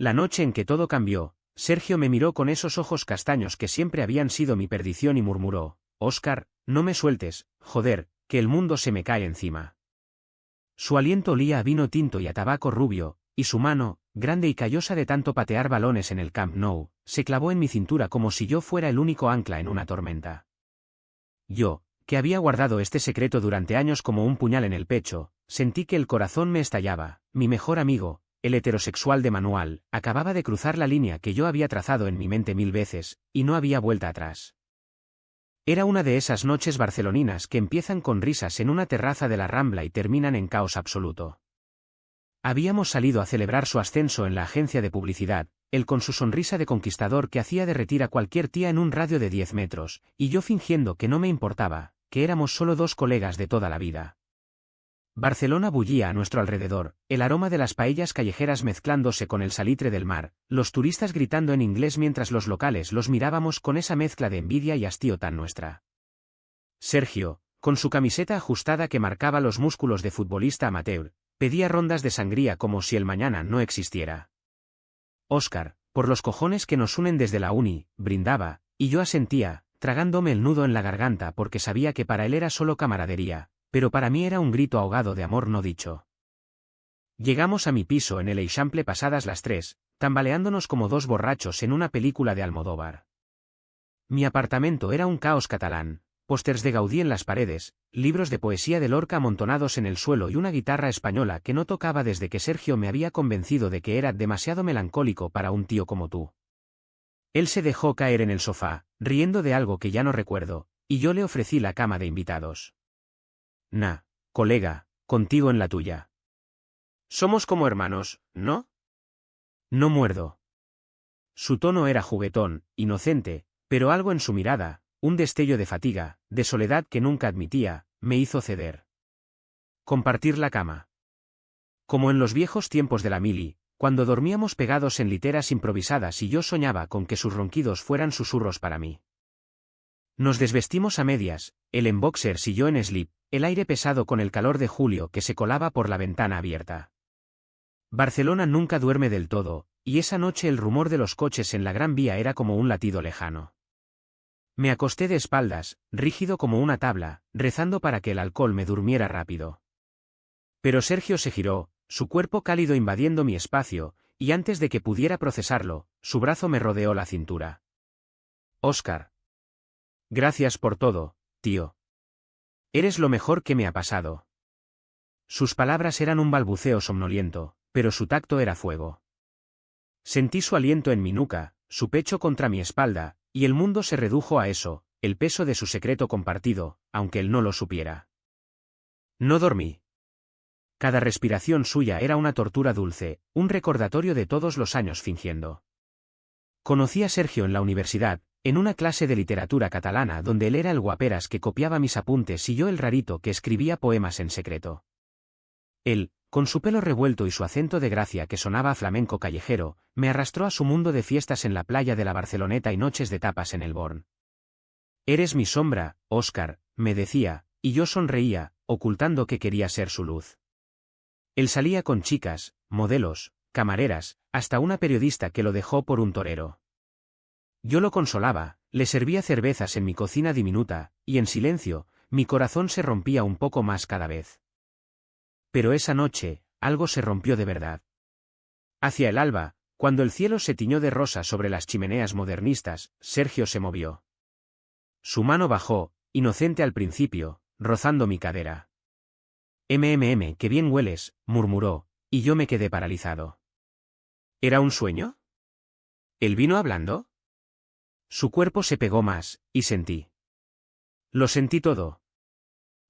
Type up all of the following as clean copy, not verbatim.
La noche en que todo cambió, Sergio me miró con esos ojos castaños que siempre habían sido mi perdición y murmuró: «Óscar, no me sueltes, joder, que el mundo se me cae encima». Su aliento olía a vino tinto y a tabaco rubio, y su mano, grande y callosa de tanto patear balones en el Camp Nou, se clavó en mi cintura como si yo fuera el único ancla en una tormenta. Yo, que había guardado este secreto durante años como un puñal en el pecho, sentí que el corazón me estallaba. Mi mejor amigo, el heterosexual de manual, acababa de cruzar la línea que yo había trazado en mi mente 1000 veces, y no había vuelta atrás. Era una de esas noches barceloninas que empiezan con risas en una terraza de la Rambla y terminan en caos absoluto. Habíamos salido a celebrar su ascenso en la agencia de publicidad, él con su sonrisa de conquistador que hacía derretir a cualquier tía en un radio de 10 metros, y yo fingiendo que no me importaba, que éramos solo dos colegas de toda la vida. Barcelona bullía a nuestro alrededor, el aroma de las paellas callejeras mezclándose con el salitre del mar, los turistas gritando en inglés mientras los locales los mirábamos con esa mezcla de envidia y hastío tan nuestra. Sergio, con su camiseta ajustada que marcaba los músculos de futbolista amateur, pedía rondas de sangría como si el mañana no existiera. Óscar, por los cojones que nos unen desde la uni, brindaba, y yo asentía, tragándome el nudo en la garganta porque sabía que para él era solo camaradería, pero para mí era un grito ahogado de amor no dicho. Llegamos a mi piso en el Eixample pasadas las 3, tambaleándonos como dos borrachos en una película de Almodóvar. Mi apartamento era un caos catalán, pósters de Gaudí en las paredes, libros de poesía de Lorca amontonados en el suelo y una guitarra española que no tocaba desde que Sergio me había convencido de que era demasiado melancólico para un tío como tú. Él se dejó caer en el sofá, riendo de algo que ya no recuerdo, y yo le ofrecí la cama de invitados. Nah, colega, contigo en la tuya. Somos como hermanos, ¿no? No muerdo. Su tono era juguetón, inocente, pero algo en su mirada, un destello de fatiga, de soledad que nunca admitía, me hizo ceder. Compartir la cama. Como en los viejos tiempos de la mili, cuando dormíamos pegados en literas improvisadas y yo soñaba con que sus ronquidos fueran susurros para mí. Nos desvestimos a medias, él en boxers y yo en slip, el aire pesado con el calor de julio que se colaba por la ventana abierta. Barcelona nunca duerme del todo, y esa noche el rumor de los coches en la Gran Vía era como un latido lejano. Me acosté de espaldas, rígido como una tabla, rezando para que el alcohol me durmiera rápido. Pero Sergio se giró, su cuerpo cálido invadiendo mi espacio, y antes de que pudiera procesarlo, su brazo me rodeó la cintura. Óscar. Gracias por todo, tío. Eres lo mejor que me ha pasado. Sus palabras eran un balbuceo somnoliento, pero su tacto era fuego. Sentí su aliento en mi nuca, su pecho contra mi espalda, y el mundo se redujo a eso, el peso de su secreto compartido, aunque él no lo supiera. No dormí. Cada respiración suya era una tortura dulce, un recordatorio de todos los años fingiendo. Conocí a Sergio en la universidad, en una clase de literatura catalana donde él era el guaperas que copiaba mis apuntes y yo el rarito que escribía poemas en secreto. Él, con su pelo revuelto y su acento de gracia que sonaba a flamenco callejero, me arrastró a su mundo de fiestas en la playa de la Barceloneta y noches de tapas en el Born. Eres mi sombra, Óscar, me decía, y yo sonreía, ocultando que quería ser su luz. Él salía con chicas, modelos, camareras, hasta una periodista que lo dejó por un torero. Yo lo consolaba, le servía cervezas en mi cocina diminuta, y en silencio, mi corazón se rompía un poco más cada vez. Pero esa noche, algo se rompió de verdad. Hacia el alba, cuando el cielo se tiñó de rosa sobre las chimeneas modernistas, Sergio se movió. Su mano bajó, inocente al principio, rozando mi cadera. Qué bien hueles, murmuró, y yo me quedé paralizado. ¿Era un sueño? ¿Él vino hablando? Su cuerpo se pegó más, y sentí. Lo sentí todo.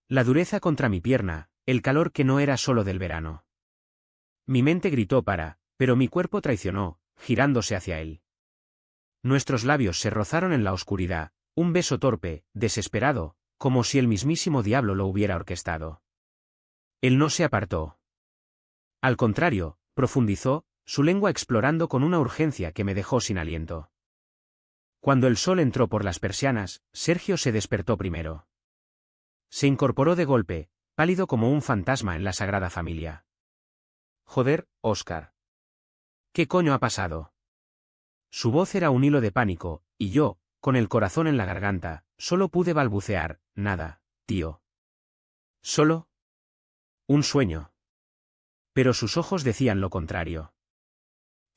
La dureza contra mi pierna, el calor que no era solo del verano. Mi mente gritó pero mi cuerpo traicionó, girándose hacia él. Nuestros labios se rozaron en la oscuridad, un beso torpe, desesperado, como si el mismísimo diablo lo hubiera orquestado. Él no se apartó. Al contrario, profundizó, su lengua explorando con una urgencia que me dejó sin aliento. Cuando el sol entró por las persianas, Sergio se despertó primero. Se incorporó de golpe, pálido como un fantasma en la Sagrada Familia. Joder, Óscar. ¿Qué coño ha pasado? Su voz era un hilo de pánico, y yo, con el corazón en la garganta, solo pude balbucear, nada, tío. ¿Solo? Un sueño. Pero sus ojos decían lo contrario.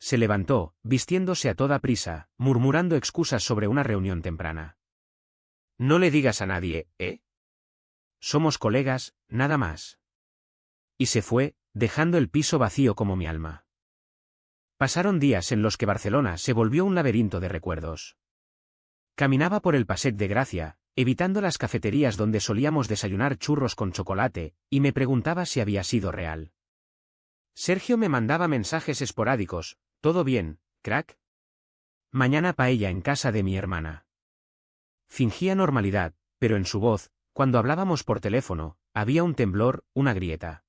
Se levantó, vistiéndose a toda prisa, murmurando excusas sobre una reunión temprana. No le digas a nadie, ¿eh? Somos colegas, nada más. Y se fue, dejando el piso vacío como mi alma. Pasaron días en los que Barcelona se volvió un laberinto de recuerdos. Caminaba por el Passeig de Gracia, evitando las cafeterías donde solíamos desayunar churros con chocolate, y me preguntaba si había sido real. Sergio me mandaba mensajes esporádicos, ¿todo bien, crack? Mañana paella en casa de mi hermana. Fingía normalidad, pero en su voz, cuando hablábamos por teléfono, había un temblor, una grieta.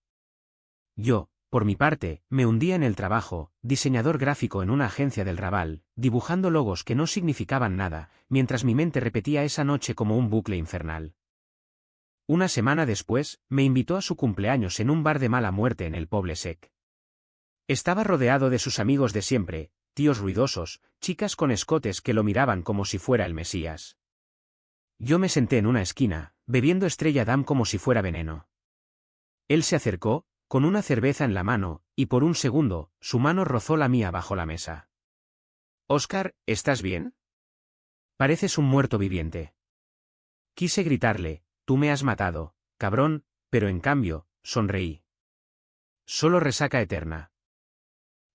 Yo, por mi parte, me hundía en el trabajo, diseñador gráfico en una agencia del Raval, dibujando logos que no significaban nada, mientras mi mente repetía esa noche como un bucle infernal. Una semana después, me invitó a su cumpleaños en un bar de mala muerte en el Poble Sec. Estaba rodeado de sus amigos de siempre, tíos ruidosos, chicas con escotes que lo miraban como si fuera el Mesías. Yo me senté en una esquina, bebiendo Estrella Damm como si fuera veneno. Él se acercó, con una cerveza en la mano, y por un segundo, su mano rozó la mía bajo la mesa. «Óscar, ¿estás bien? Pareces un muerto viviente». Quise gritarle, «Tú me has matado, cabrón», pero en cambio, sonreí. Solo resaca eterna.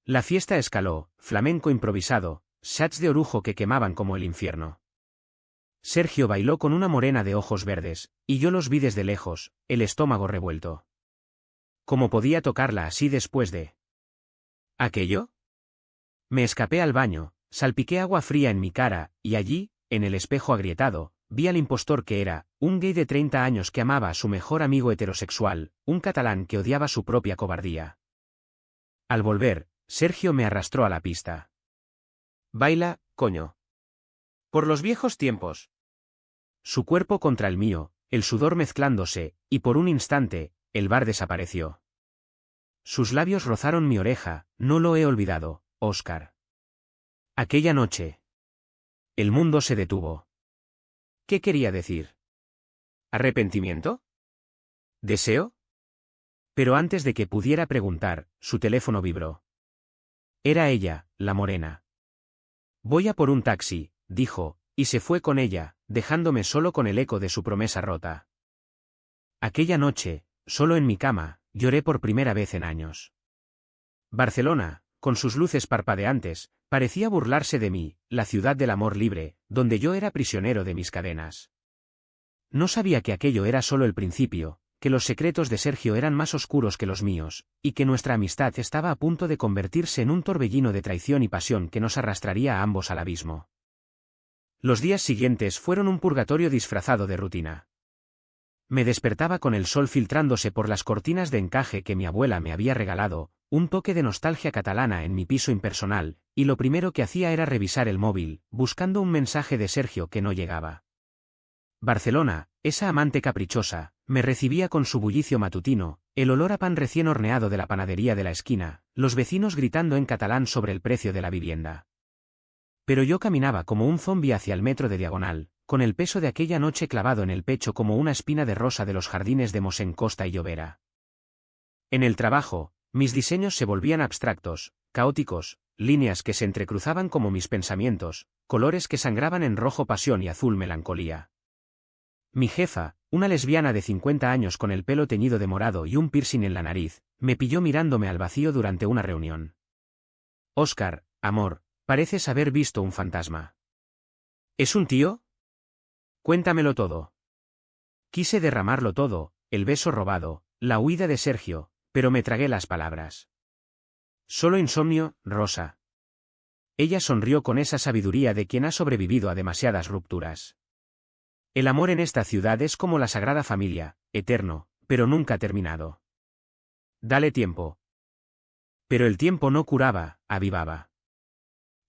La fiesta escaló, flamenco improvisado, shots de orujo que quemaban como el infierno. Sergio bailó con una morena de ojos verdes, y yo los vi desde lejos, el estómago revuelto. ¿Cómo podía tocarla así después de aquello? Me escapé al baño, salpiqué agua fría en mi cara, y allí, en el espejo agrietado, vi al impostor que era, un gay de 30 años que amaba a su mejor amigo heterosexual, un catalán que odiaba su propia cobardía. Al volver, Sergio me arrastró a la pista. «Baila, coño. Por los viejos tiempos». Su cuerpo contra el mío, el sudor mezclándose, y por un instante, el bar desapareció. Sus labios rozaron mi oreja, no lo he olvidado, Óscar. Aquella noche. El mundo se detuvo. ¿Qué quería decir? ¿Arrepentimiento? ¿Deseo? Pero antes de que pudiera preguntar, su teléfono vibró. Era ella, la morena. «Voy a por un taxi», dijo, y se fue con ella, dejándome solo con el eco de su promesa rota. Aquella noche, solo en mi cama, lloré por primera vez en años. Barcelona, con sus luces parpadeantes, parecía burlarse de mí, la ciudad del amor libre, donde yo era prisionero de mis cadenas. No sabía que aquello era solo el principio, que los secretos de Sergio eran más oscuros que los míos, y que nuestra amistad estaba a punto de convertirse en un torbellino de traición y pasión que nos arrastraría a ambos al abismo. Los días siguientes fueron un purgatorio disfrazado de rutina. Me despertaba con el sol filtrándose por las cortinas de encaje que mi abuela me había regalado, un toque de nostalgia catalana en mi piso impersonal, y lo primero que hacía era revisar el móvil, buscando un mensaje de Sergio que no llegaba. Barcelona, esa amante caprichosa, me recibía con su bullicio matutino, el olor a pan recién horneado de la panadería de la esquina, los vecinos gritando en catalán sobre el precio de la vivienda. Pero yo caminaba como un zombi hacia el metro de Diagonal, con el peso de aquella noche clavado en el pecho como una espina de rosa de los jardines de Mosén Costa y Llobera. En el trabajo, mis diseños se volvían abstractos, caóticos, líneas que se entrecruzaban como mis pensamientos, colores que sangraban en rojo pasión y azul melancolía. Mi jefa, una lesbiana de 50 años con el pelo teñido de morado y un piercing en la nariz, me pilló mirándome al vacío durante una reunión. «Óscar, amor, pareces haber visto un fantasma». «¿Es un tío? Cuéntamelo todo». Quise derramarlo todo, el beso robado, la huida de Sergio, pero me tragué las palabras. «Solo insomnio, Rosa». Ella sonrió con esa sabiduría de quien ha sobrevivido a demasiadas rupturas. «El amor en esta ciudad es como la Sagrada Familia, eterno, pero nunca terminado. Dale tiempo». Pero el tiempo no curaba, avivaba.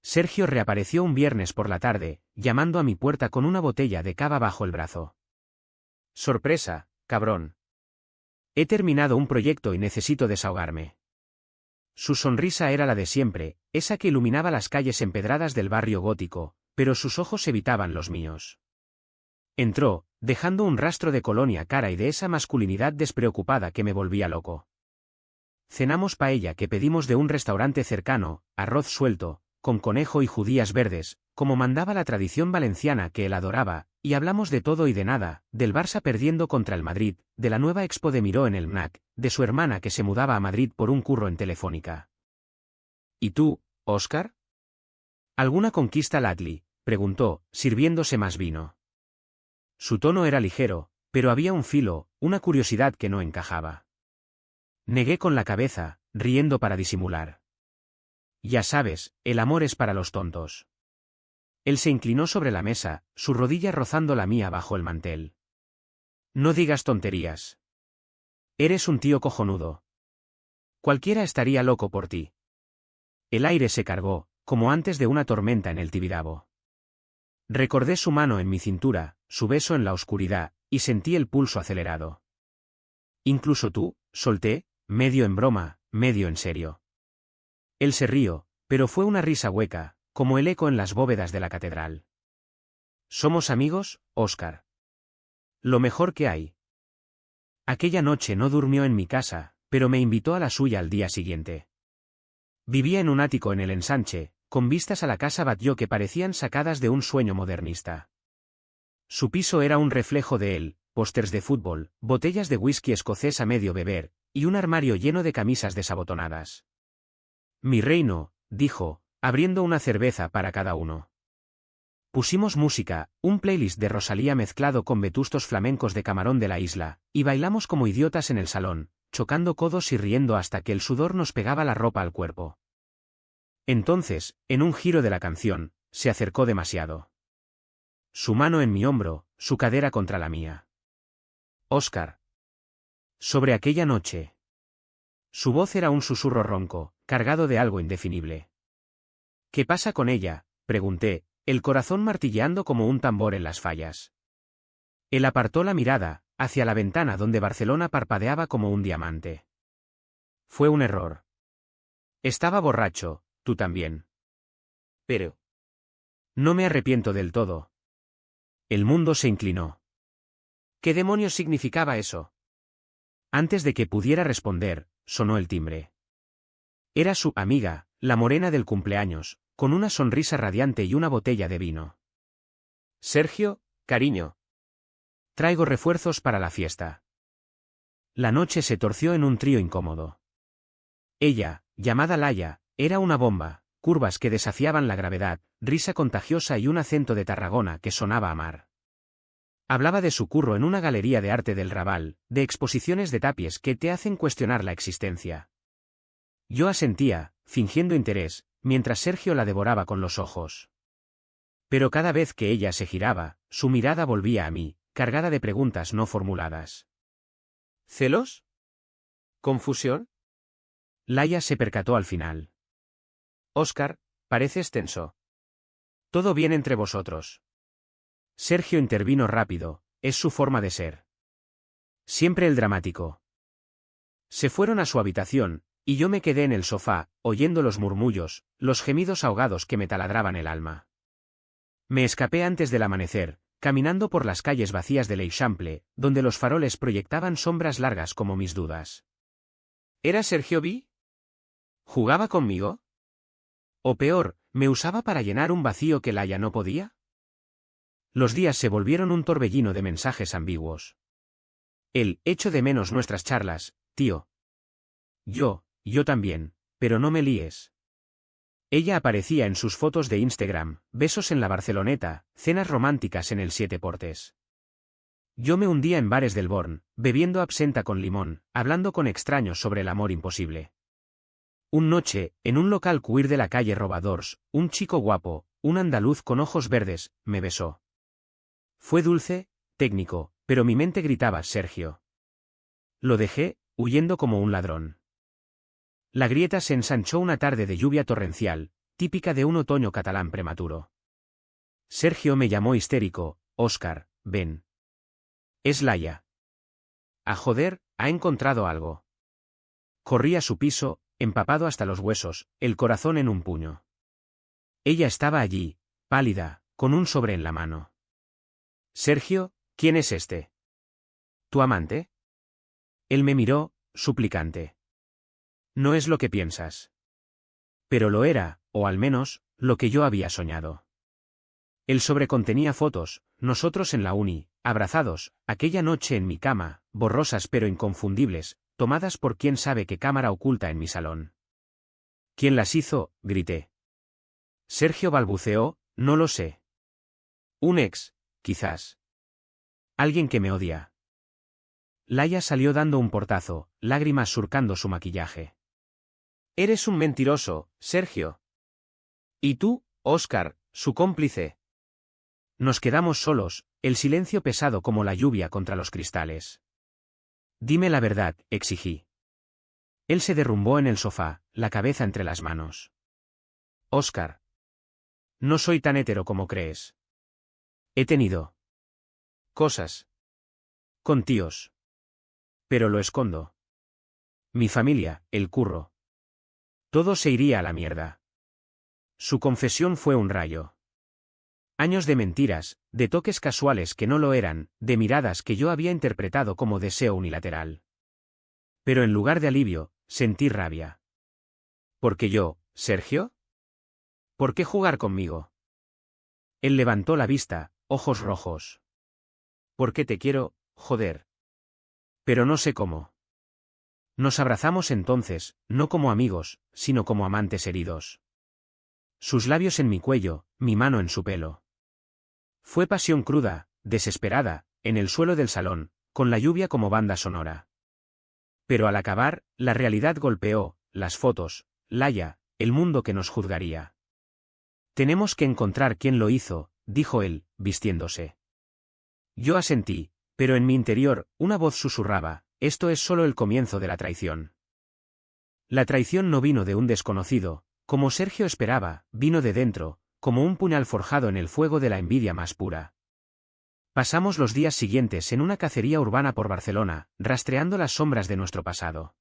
Sergio reapareció un viernes por la tarde, llamando a mi puerta con una botella de cava bajo el brazo. «Sorpresa, cabrón. He terminado un proyecto y necesito desahogarme». Su sonrisa era la de siempre, esa que iluminaba las calles empedradas del barrio gótico, pero sus ojos evitaban los míos. Entró, dejando un rastro de colonia cara y de esa masculinidad despreocupada que me volvía loco. Cenamos paella que pedimos de un restaurante cercano, arroz suelto, con conejo y judías verdes, como mandaba la tradición valenciana que él adoraba, y hablamos de todo y de nada, del Barça perdiendo contra el Madrid, de la nueva expo de Miró en el MNAC, de su hermana que se mudaba a Madrid por un curro en Telefónica. ¿Y tú, Óscar? ¿Alguna conquista Latli?, preguntó, sirviéndose más vino. Su tono era ligero, pero había un filo, una curiosidad que no encajaba. Negué con la cabeza, riendo para disimular. Ya sabes, el amor es para los tontos. Él se inclinó sobre la mesa, su rodilla rozando la mía bajo el mantel. No digas tonterías. Eres un tío cojonudo. Cualquiera estaría loco por ti. El aire se cargó, como antes de una tormenta en el Tibidabo. Recordé su mano en mi cintura, su beso en la oscuridad, y sentí el pulso acelerado. Incluso tú, solté, medio en broma, medio en serio. Él se rió, pero fue una risa hueca, como el eco en las bóvedas de la catedral. ¿Somos amigos, Óscar? Lo mejor que hay. Aquella noche no durmió en mi casa, pero me invitó a la suya al día siguiente. Vivía en un ático en el ensanche, con vistas a la casa Batlló que parecían sacadas de un sueño modernista. Su piso era un reflejo de él, pósters de fútbol, botellas de whisky escocés a medio beber, y un armario lleno de camisas desabotonadas. Mi reino, dijo, abriendo una cerveza para cada uno. Pusimos música, un playlist de Rosalía mezclado con vetustos flamencos de Camarón de la Isla, y bailamos como idiotas en el salón, chocando codos y riendo hasta que el sudor nos pegaba la ropa al cuerpo. Entonces, en un giro de la canción, se acercó demasiado. Su mano en mi hombro, su cadera contra la mía. Óscar. Sobre aquella noche. Su voz era un susurro ronco, cargado de algo indefinible. ¿Qué pasa con ella?, pregunté, el corazón martilleando como un tambor en las fallas. Él apartó la mirada, hacia la ventana donde Barcelona parpadeaba como un diamante. Fue un error. Estaba borracho, tú también. Pero no me arrepiento del todo. El mundo se inclinó. ¿Qué demonios significaba eso? Antes de que pudiera responder, sonó el timbre. Era su amiga, la morena del cumpleaños, con una sonrisa radiante y una botella de vino. Sergio, cariño. Traigo refuerzos para la fiesta. La noche se torció en un trío incómodo. Ella, llamada Laia, era una bomba, curvas que desafiaban la gravedad, risa contagiosa y un acento de Tarragona que sonaba a mar. Hablaba de su curro en una galería de arte del Raval, de exposiciones de tapies que te hacen cuestionar la existencia. Yo asentía, fingiendo interés, mientras Sergio la devoraba con los ojos. Pero cada vez que ella se giraba, su mirada volvía a mí, cargada de preguntas no formuladas. ¿Celos? ¿Confusión? Laia se percató al final. Óscar, pareces tenso. ¿Todo bien entre vosotros? Sergio intervino rápido, es su forma de ser. Siempre el dramático. Se fueron a su habitación, y yo me quedé en el sofá, oyendo los murmullos, los gemidos ahogados que me taladraban el alma. Me escapé antes del amanecer, caminando por las calles vacías de l'Eixample, donde los faroles proyectaban sombras largas como mis dudas. ¿Era Sergio B? ¿Jugaba conmigo? O peor, ¿me usaba para llenar un vacío que Laia no podía? Los días se volvieron un torbellino de mensajes ambiguos. Echo de menos nuestras charlas, tío. Yo también, pero no me líes. Ella aparecía en sus fotos de Instagram, besos en la Barceloneta, cenas románticas en el Siete Portes. Yo me hundía en bares del Born, bebiendo absenta con limón, hablando con extraños sobre el amor imposible. Un noche, en un local queer de la calle Robadors, un chico guapo, un andaluz con ojos verdes, me besó. Fue dulce, técnico, pero mi mente gritaba Sergio. Lo dejé, huyendo como un ladrón. La grieta se ensanchó una tarde de lluvia torrencial, típica de un otoño catalán prematuro. Sergio me llamó histérico, Óscar, ven. Es Laia. A joder, ha encontrado algo. Corrí a su piso, empapado hasta los huesos, el corazón en un puño. Ella estaba allí, pálida, con un sobre en la mano. Sergio, ¿quién es este? ¿Tu amante? Él me miró, suplicante. No es lo que piensas. Pero lo era, o al menos, lo que yo había soñado. El sobre contenía fotos, nosotros en la uni, abrazados, aquella noche en mi cama, borrosas pero inconfundibles, tomadas por quién sabe qué cámara oculta en mi salón. ¿Quién las hizo?, grité. Sergio balbuceó, no lo sé. Un ex, quizás. Alguien que me odia. Laia salió dando un portazo, lágrimas surcando su maquillaje. Eres un mentiroso, Sergio. ¿Y tú, Óscar, su cómplice? Nos quedamos solos, el silencio pesado como la lluvia contra los cristales. Dime la verdad, exigí. Él se derrumbó en el sofá, la cabeza entre las manos. Óscar. No soy tan hétero como crees. He tenido cosas con tíos. Pero lo escondo. Mi familia, el curro. Todo se iría a la mierda. Su confesión fue un rayo. Años de mentiras, de toques casuales que no lo eran, de miradas que yo había interpretado como deseo unilateral. Pero en lugar de alivio, sentí rabia. ¿Por qué yo, Sergio? ¿Por qué jugar conmigo? Él levantó la vista, ojos rojos. Porque te quiero, joder. Pero no sé cómo. Nos abrazamos entonces, no como amigos, sino como amantes heridos. Sus labios en mi cuello, mi mano en su pelo. Fue pasión cruda, desesperada, en el suelo del salón, con la lluvia como banda sonora. Pero al acabar, la realidad golpeó, las fotos, Laia, el mundo que nos juzgaría. Tenemos que encontrar quién lo hizo, dijo él, vistiéndose. Yo asentí, pero en mi interior, una voz susurraba, esto es solo el comienzo de la traición. La traición no vino de un desconocido, como Sergio esperaba, vino de dentro, como un puñal forjado en el fuego de la envidia más pura. Pasamos los días siguientes en una cacería urbana por Barcelona, rastreando las sombras de nuestro pasado.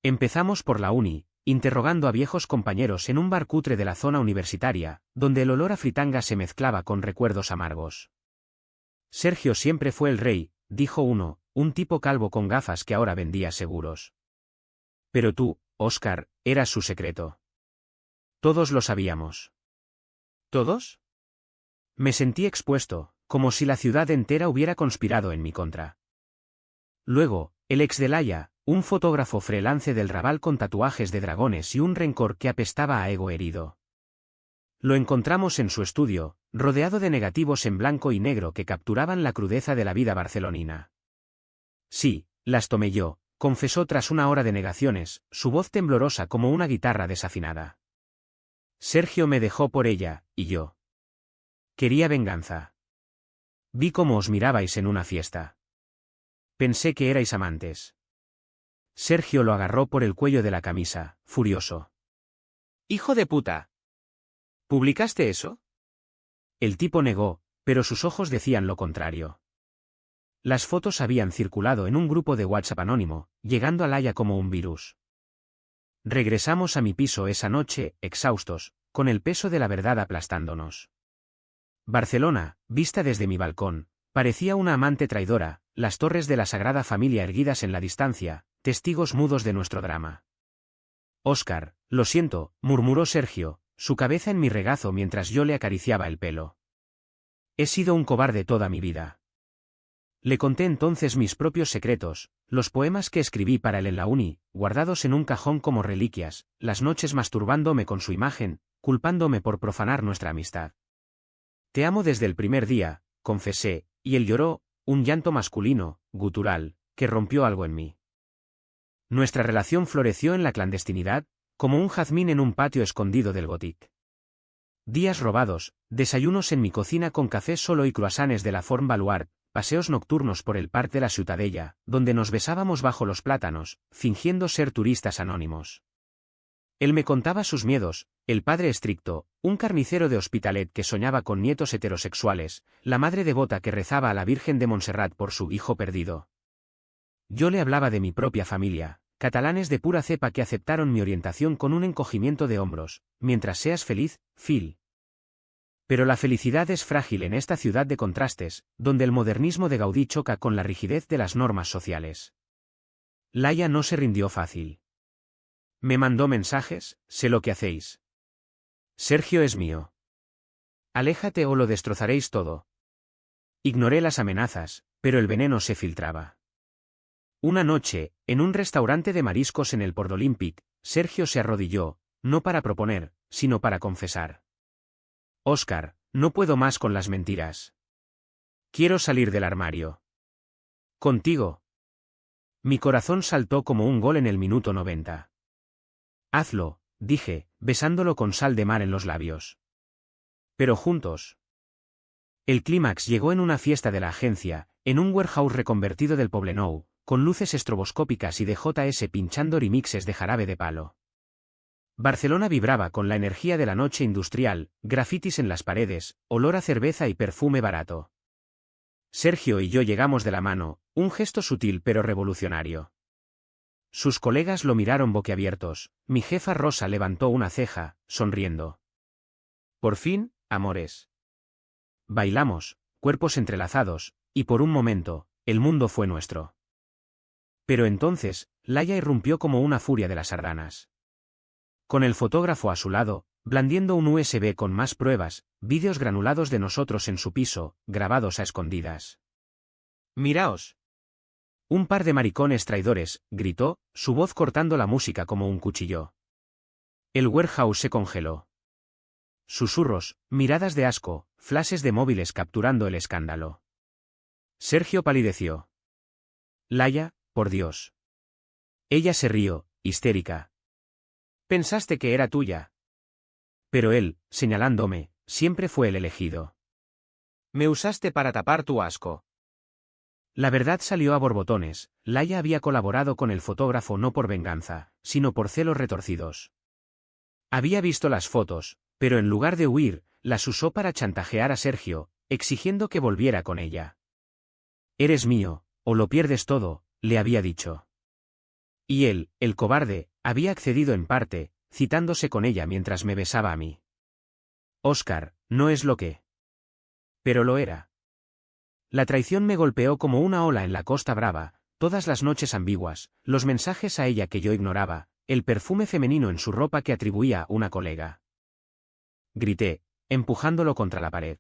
Empezamos por la uni, interrogando a viejos compañeros en un bar cutre de la zona universitaria, donde el olor a fritanga se mezclaba con recuerdos amargos. Sergio siempre fue el rey, dijo uno, un tipo calvo con gafas que ahora vendía seguros. Pero tú, Óscar, eras su secreto. Todos lo sabíamos. ¿Todos? Me sentí expuesto, como si la ciudad entera hubiera conspirado en mi contra. Luego, el ex de Laia, un fotógrafo freelance del Raval con tatuajes de dragones y un rencor que apestaba a ego herido. Lo encontramos en su estudio, rodeado de negativos en blanco y negro que capturaban la crudeza de la vida barcelonina. Sí, las tomé yo, confesó tras una hora de negaciones, su voz temblorosa como una guitarra desafinada. Sergio me dejó por ella, y yo. Quería venganza. Vi cómo os mirabais en una fiesta. Pensé que erais amantes. Sergio lo agarró por el cuello de la camisa, furioso. ¡Hijo de puta! ¿Publicaste eso? El tipo negó, pero sus ojos decían lo contrario. Las fotos habían circulado en un grupo de WhatsApp anónimo, llegando a Laia como un virus. Regresamos a mi piso esa noche, exhaustos, con el peso de la verdad aplastándonos. Barcelona, vista desde mi balcón, parecía una amante traidora, las torres de la Sagrada Familia erguidas en la distancia, testigos mudos de nuestro drama. Óscar, lo siento, murmuró Sergio, su cabeza en mi regazo mientras yo le acariciaba el pelo. He sido un cobarde toda mi vida. Le conté entonces mis propios secretos, los poemas que escribí para él en la uni, guardados en un cajón como reliquias, las noches masturbándome con su imagen, culpándome por profanar nuestra amistad. Te amo desde el primer día, confesé, y él lloró, un llanto masculino, gutural, que rompió algo en mí. Nuestra relación floreció en la clandestinidad, como un jazmín en un patio escondido del Gothic. Días robados, desayunos en mi cocina con café solo y croissants de la Forn Baluard, paseos nocturnos por el Parc de la Ciutadella, donde nos besábamos bajo los plátanos, fingiendo ser turistas anónimos. Él me contaba sus miedos, el padre estricto, un carnicero de Hospitalet que soñaba con nietos heterosexuales, la madre devota que rezaba a la Virgen de Montserrat por su hijo perdido. Yo le hablaba de mi propia familia, catalanes de pura cepa que aceptaron mi orientación con un encogimiento de hombros, mientras seas feliz, Phil. Pero la felicidad es frágil en esta ciudad de contrastes, donde el modernismo de Gaudí choca con la rigidez de las normas sociales. Laia no se rindió fácil. Me mandó mensajes, sé lo que hacéis. Sergio es mío. Aléjate o lo destrozaréis todo. Ignoré las amenazas, pero el veneno se filtraba. Una noche, en un restaurante de mariscos en el Port Olympic, Sergio se arrodilló, no para proponer, sino para confesar. Óscar, no puedo más con las mentiras. Quiero salir del armario. Contigo. Mi corazón saltó como un gol en el minuto 90. Hazlo, dije, besándolo con sal de mar en los labios. Pero juntos. El clímax llegó en una fiesta de la agencia, en un warehouse reconvertido del Poblenou, con luces estroboscópicas y de JS pinchando remixes de Jarabe de Palo. Barcelona vibraba con la energía de la noche industrial, grafitis en las paredes, olor a cerveza y perfume barato. Sergio y yo llegamos de la mano, un gesto sutil pero revolucionario. Sus colegas lo miraron boquiabiertos, mi jefa Rosa levantó una ceja, sonriendo. Por fin, amores. Bailamos, cuerpos entrelazados, y por un momento, el mundo fue nuestro. Pero entonces, Laia irrumpió como una furia de las sardanas. Con el fotógrafo a su lado, blandiendo un USB con más pruebas, vídeos granulados de nosotros en su piso, grabados a escondidas. ¡Miraos! Un par de maricones traidores, gritó, su voz cortando la música como un cuchillo. El warehouse se congeló. Susurros, miradas de asco, flashes de móviles capturando el escándalo. Sergio palideció. Laia, por Dios. Ella se rió, histérica. Pensaste que era tuya. Pero él, señalándome, siempre fue el elegido. Me usaste para tapar tu asco. La verdad salió a borbotones, Laia había colaborado con el fotógrafo no por venganza, sino por celos retorcidos. Había visto las fotos, pero en lugar de huir, las usó para chantajear a Sergio, exigiendo que volviera con ella. Eres mío, o lo pierdes todo, le había dicho. Y él, el cobarde, había accedido en parte, citándose con ella mientras me besaba a mí. Óscar, no es lo que. Pero lo era. La traición me golpeó como una ola en la Costa Brava, todas las noches ambiguas, los mensajes a ella que yo ignoraba, el perfume femenino en su ropa que atribuía a una colega. Grité, empujándolo contra la pared.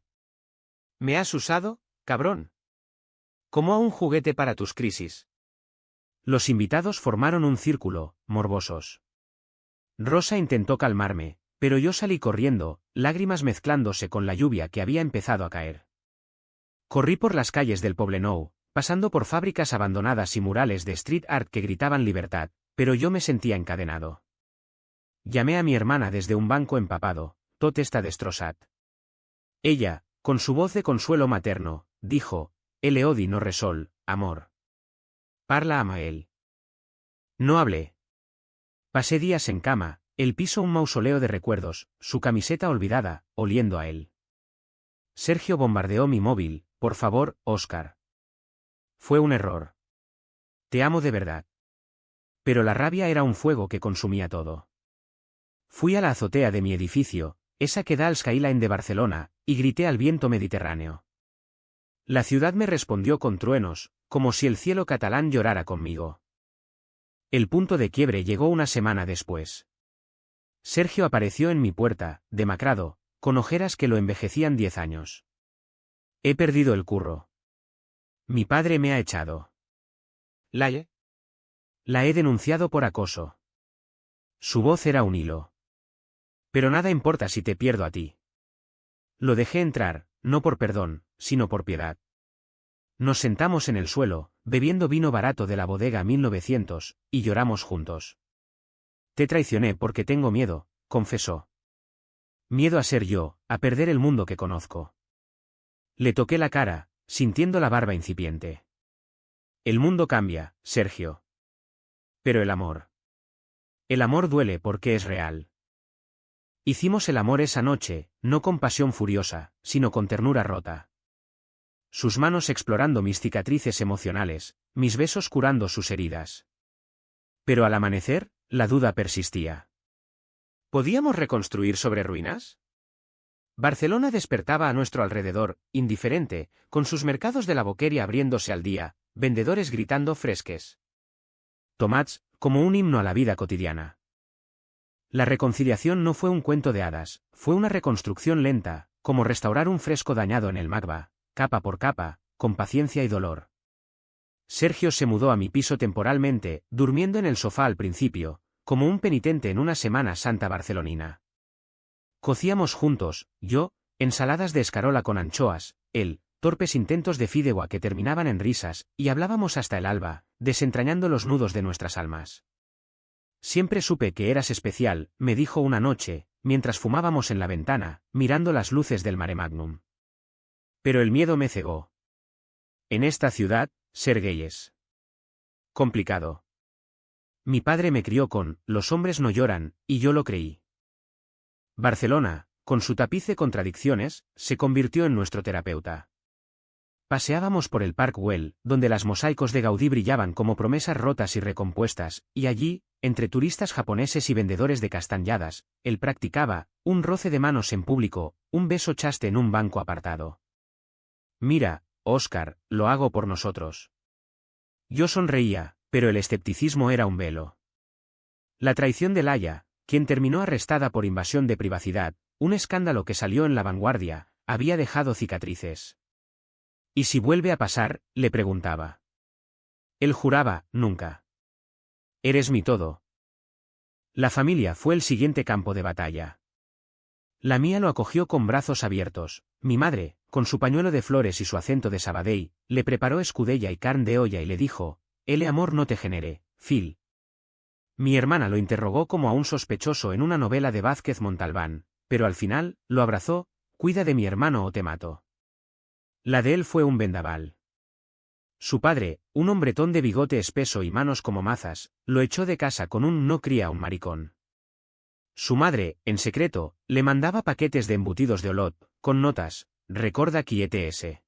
¿Me has usado, cabrón? Como a un juguete para tus crisis. Los invitados formaron un círculo, morbosos. Rosa intentó calmarme, pero yo salí corriendo, lágrimas mezclándose con la lluvia que había empezado a caer. Corrí por las calles del Poblenou, pasando por fábricas abandonadas y murales de street art que gritaban libertad, pero yo me sentía encadenado. Llamé a mi hermana desde un banco empapado, tot està destrossat. Ella, con su voz de consuelo materno, dijo, «El odi no resol, amor. Parla ama él». No hablé. Pasé días en cama, el piso un mausoleo de recuerdos, su camiseta olvidada, oliendo a él. Sergio bombardeó mi móvil, por favor, Óscar. Fue un error. Te amo de verdad. Pero la rabia era un fuego que consumía todo. Fui a la azotea de mi edificio, esa que da al skyline de Barcelona, y grité al viento mediterráneo. La ciudad me respondió con truenos, como si el cielo catalán llorara conmigo. El punto de quiebre llegó una semana después. Sergio apareció en mi puerta, demacrado, con ojeras que lo envejecían 10 años. He perdido el curro. Mi padre me ha echado. ¿Laia? La he denunciado por acoso. Su voz era un hilo. Pero nada importa si te pierdo a ti. Lo dejé entrar, no por perdón, sino por piedad. Nos sentamos en el suelo, bebiendo vino barato de la bodega 1900, y lloramos juntos. Te traicioné porque tengo miedo, confesó. Miedo a ser yo, a perder el mundo que conozco. Le toqué la cara, sintiendo la barba incipiente. El mundo cambia, Sergio. Pero el amor. El amor duele porque es real. Hicimos el amor esa noche, no con pasión furiosa, sino con ternura rota. Sus manos explorando mis cicatrices emocionales, mis besos curando sus heridas. Pero al amanecer, la duda persistía. ¿Podíamos reconstruir sobre ruinas? Barcelona despertaba a nuestro alrededor, indiferente, con sus mercados de la boqueria abriéndose al día, vendedores gritando fresques tomats, como un himno a la vida cotidiana. La reconciliación no fue un cuento de hadas, fue una reconstrucción lenta, como restaurar un fresco dañado en el magba, capa por capa, con paciencia y dolor. Sergio se mudó a mi piso temporalmente, durmiendo en el sofá al principio, como un penitente en una Semana Santa barcelonina. Cocíamos juntos, yo, ensaladas de escarola con anchoas, él, torpes intentos de fideuá que terminaban en risas, y hablábamos hasta el alba, desentrañando los nudos de nuestras almas. Siempre supe que eras especial, me dijo una noche, mientras fumábamos en la ventana, mirando las luces del Mare Magnum. Pero el miedo me cegó. En esta ciudad, ser gay es complicado. Mi padre me crió con "los hombres no lloran", y yo lo creí. Barcelona, con su tapiz de contradicciones, se convirtió en nuestro terapeuta. Paseábamos por el Park Güell, donde las mosaicos de Gaudí brillaban como promesas rotas y recompuestas, y allí, entre turistas japoneses y vendedores de castañadas, él practicaba un roce de manos en público, un beso chaste en un banco apartado. Mira, Óscar, lo hago por nosotros. Yo sonreía, pero el escepticismo era un velo. La traición de Laia, quien terminó arrestada por invasión de privacidad, un escándalo que salió en La Vanguardia, había dejado cicatrices. ¿Y si vuelve a pasar?, le preguntaba. Él juraba, nunca. Eres mi todo. La familia fue el siguiente campo de batalla. La mía lo acogió con brazos abiertos, mi madre, con su pañuelo de flores y su acento de Sabadell, le preparó escudella y carn de olla y le dijo, «El amor no te genere, Phil». Mi hermana lo interrogó como a un sospechoso en una novela de Vázquez Montalbán, pero al final, lo abrazó, «Cuida de mi hermano o te mato». La de él fue un vendaval. Su padre, un hombretón de bigote espeso y manos como mazas, lo echó de casa con un «no cría un maricón». Su madre, en secreto, le mandaba paquetes de embutidos de Olot, con notas, «recorda quiete ese».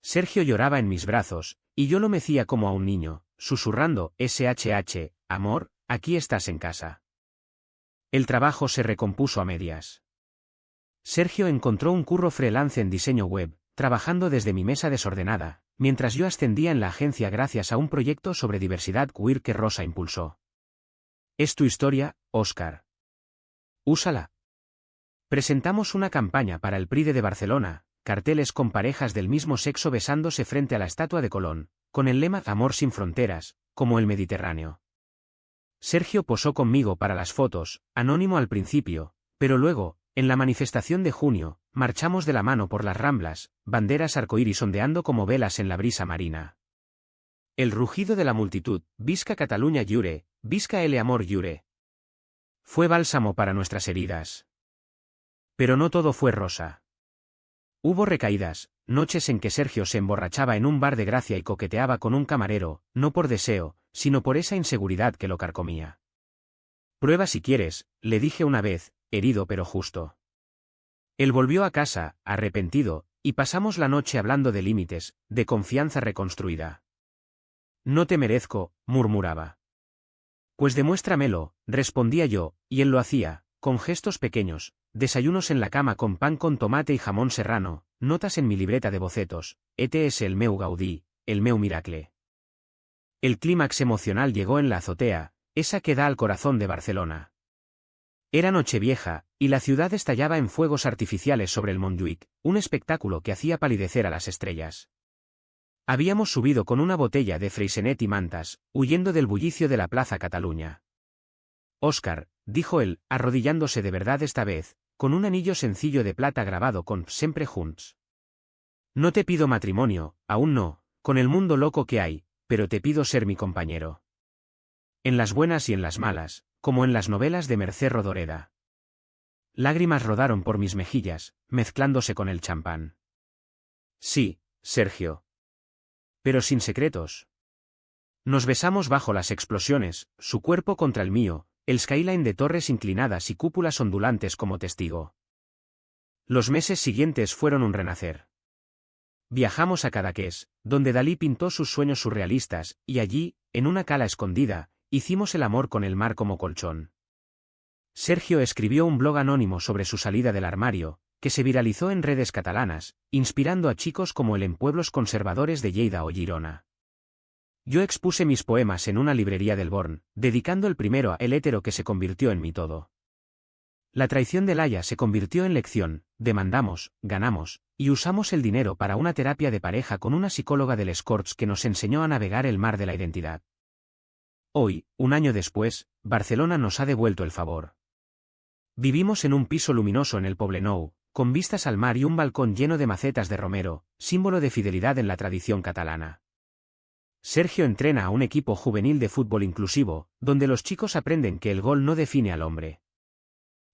Sergio lloraba en mis brazos, y yo lo mecía como a un niño, susurrando, «SHH, amor, aquí estás en casa». El trabajo se recompuso a medias. Sergio encontró un curro freelance en diseño web, trabajando desde mi mesa desordenada, mientras yo ascendía en la agencia gracias a un proyecto sobre diversidad queer que Rosa impulsó. Es tu historia, Óscar. Úsala. Presentamos una campaña para el Pride de Barcelona, carteles con parejas del mismo sexo besándose frente a la estatua de Colón, con el lema «Amor sin fronteras», como el Mediterráneo. Sergio posó conmigo para las fotos, anónimo al principio, pero luego, en la manifestación de junio, marchamos de la mano por las Ramblas, banderas arcoíris ondeando como velas en la brisa marina. El rugido de la multitud, «Visca Catalunya lliure, visca el amor lliure». Fue bálsamo para nuestras heridas. Pero no todo fue rosa. Hubo recaídas, noches en que Sergio se emborrachaba en un bar de Gracia y coqueteaba con un camarero, no por deseo, sino por esa inseguridad que lo carcomía. «Prueba si quieres», le dije una vez, herido pero justo. Él volvió a casa, arrepentido, y pasamos la noche hablando de límites, de confianza reconstruida. «No te merezco», murmuraba. «Pues demuéstramelo», respondía yo, y él lo hacía, con gestos pequeños, desayunos en la cama con pan con tomate y jamón serrano, notas en mi libreta de bocetos, «ETS el meu Gaudí, el meu miracle». El clímax emocional llegó en la azotea, esa que da al corazón de Barcelona. Era Nochevieja, y la ciudad estallaba en fuegos artificiales sobre el Montjuïc, un espectáculo que hacía palidecer a las estrellas. Habíamos subido con una botella de Freixenet y mantas, huyendo del bullicio de la Plaza Cataluña. «Óscar», dijo él, arrodillándose de verdad esta vez, con un anillo sencillo de plata grabado con «Sempre junts». «No te pido matrimonio, aún no, con el mundo loco que hay, pero te pido ser mi compañero. En las buenas y en las malas, como en las novelas de Mercè Rodoreda». Lágrimas rodaron por mis mejillas, mezclándose con el champán. «Sí, Sergio. Pero sin secretos». Nos besamos bajo las explosiones, su cuerpo contra el mío, el skyline de torres inclinadas y cúpulas ondulantes como testigo. Los meses siguientes fueron un renacer. Viajamos a Cadaqués, donde Dalí pintó sus sueños surrealistas, y allí, en una cala escondida, hicimos el amor con el mar como colchón. Sergio escribió un blog anónimo sobre su salida del armario, que se viralizó en redes catalanas, inspirando a chicos como él en pueblos conservadores de Lleida o Girona. Yo expuse mis poemas en una librería del Born, dedicando el primero a el hétero que se convirtió en mi todo. La traición de Laia se convirtió en lección, demandamos, ganamos, y usamos el dinero para una terapia de pareja con una psicóloga del Escorts que nos enseñó a navegar el mar de la identidad. Hoy, un año después, Barcelona nos ha devuelto el favor. Vivimos en un piso luminoso en el Poblenou, con vistas al mar y un balcón lleno de macetas de romero, símbolo de fidelidad en la tradición catalana. Sergio entrena a un equipo juvenil de fútbol inclusivo, donde los chicos aprenden que el gol no define al hombre.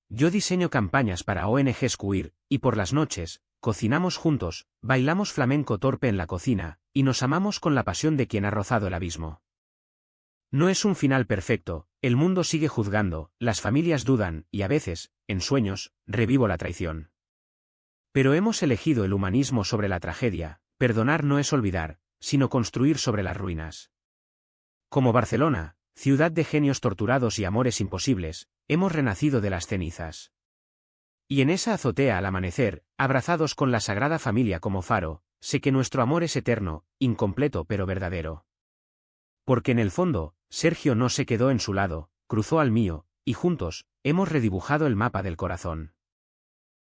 Yo diseño campañas para ONGs queer, y por las noches, cocinamos juntos, bailamos flamenco torpe en la cocina, y nos amamos con la pasión de quien ha rozado el abismo. No es un final perfecto, el mundo sigue juzgando, las familias dudan, y a veces, en sueños, revivo la traición. Pero hemos elegido el humanismo sobre la tragedia, perdonar no es olvidar, sino construir sobre las ruinas. Como Barcelona, ciudad de genios torturados y amores imposibles, hemos renacido de las cenizas. Y en esa azotea al amanecer, abrazados con la Sagrada Familia como faro, sé que nuestro amor es eterno, incompleto pero verdadero. Porque en el fondo, Sergio no se quedó en su lado, cruzó al mío, y juntos, hemos redibujado el mapa del corazón.